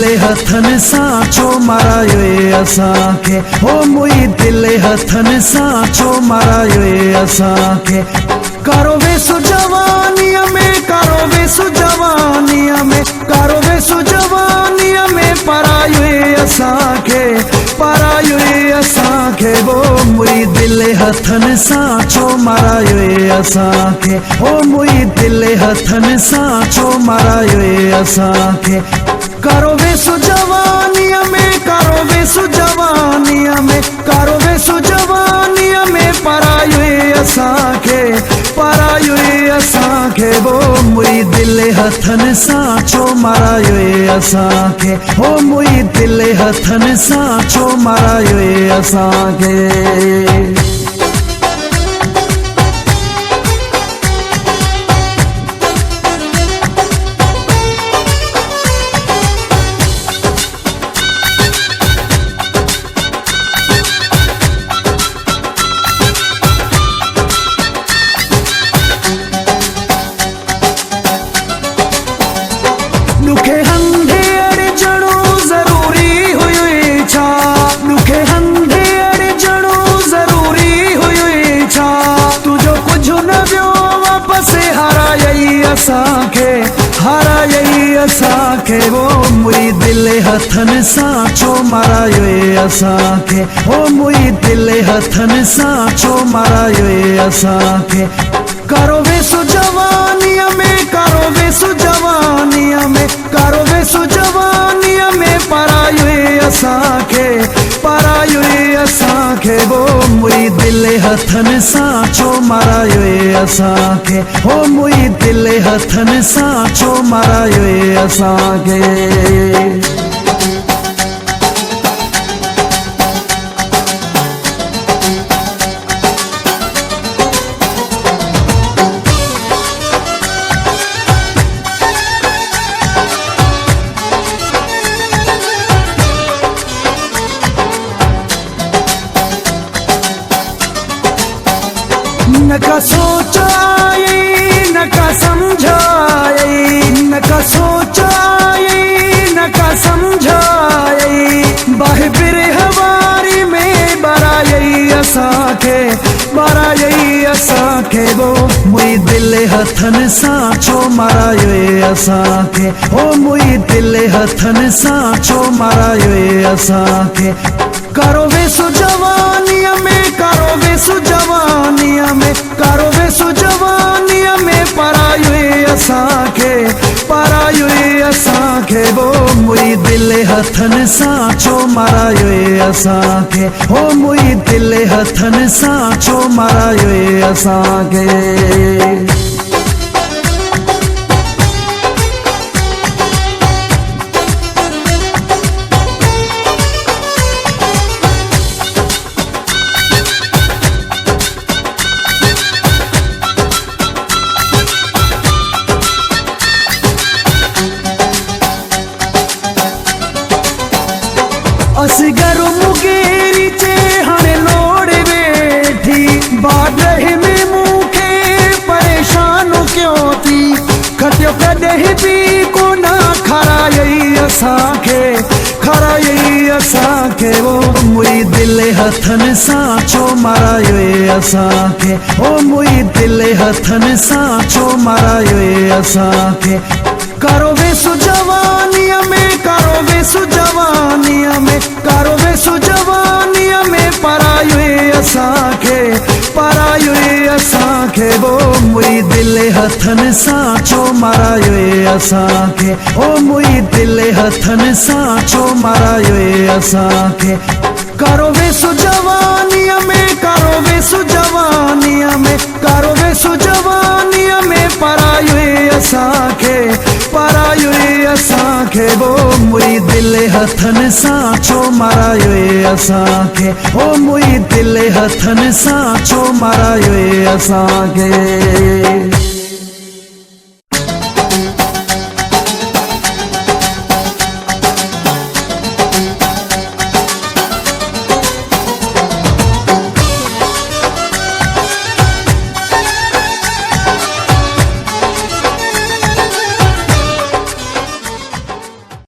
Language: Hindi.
हथन साचो मारायो असांखे, हो मुई दिल हथन साचो मारायो असांखे। कारो वेसु जवानीअ में, कारो वेसु जवानीअ में, कारो वेसु जवानीअ में परायो असांखे, परायो असांखे। वो मुई दिल हथन साचो मारायो असांखे, हो मुई दिल हथन साचो मारायो असांखे। कारो वेसु जवानीअ में, कारो वेसु जवानीअ में, कारो वेसु जवानीअ में परायो असांखे, परायो असांखे। वो मुई दिल हथन साचो मारायो असांखे, हो मुई दिल हथन साचो मारायो असांखे। नुखे हंधे अड़जणो ज़रूरी हुई छा, नुखे हंधे अड़जणो ज़रूरी हुई छा। तुझो कुछ न वियो वापसि हारायई असांखे, हारायई असांखे। वो मुई दिल हथन साचो मारायो असांखे, हो मुई दिल हथन साचो मारायो असांखे। कारो वेसु जवानीअ में, कारो वेसु जवानीअ में, कारो वेसु जवानीअ में परायो असांखे, परायो असांखे। वो मुई दिल हथन साचो मारायो असांखे, हो मुई दिल हथन साचो मारायो असांखे। न का सोचाई, न का समझाई, न का सोचाई, न का समझाई। बाहि बिरहवारी में बरायई असांखे, बरायई असांखे। वो मुई दिल हथन साचो मारायो असांखे, हो मुई दिल हथन साचो मारायो असांखे। कारो वेसु जवानीअ में, कारो वेसु जवानीअ में, कारो वेसु जवानीअ में परायो असांखे, परायो असांखे। वो मुई दिल हथन साचो मारायो असांखे, हो मुई दिल हथन साचो मारायो असांखे। असगर मुगेरी चे हाणे लोड़ वेठी, बादह में मूंखे परेशान क्यों थी। खटियो कॾहिं बि कोन खारायई असांखे, खारायई असांखे। वो मुई दिल हथन साचो मारायो असांखे, हो मुई दिल हथन साचो मारायो असांखे। कारो वेसु जवानीअ में, कारो वेसु जवानीअ में, कारो वेसु जवानीअ में परायो असांखे, परायो असांखे। वो मुई दिल हथन साचो मारायो असांखे, हो मुई दिल हथन साचो मारायो असांखे। कारो वेसु जवानीअ में, कारो वेसु जवानीअ में, कारो वेसु जवानीअ में परायो असांखे, परायो असांखे। वो मुई दिल हथन साचो मारायो असांखे, हो मुई दिल हथन साचो मारायो असांखे।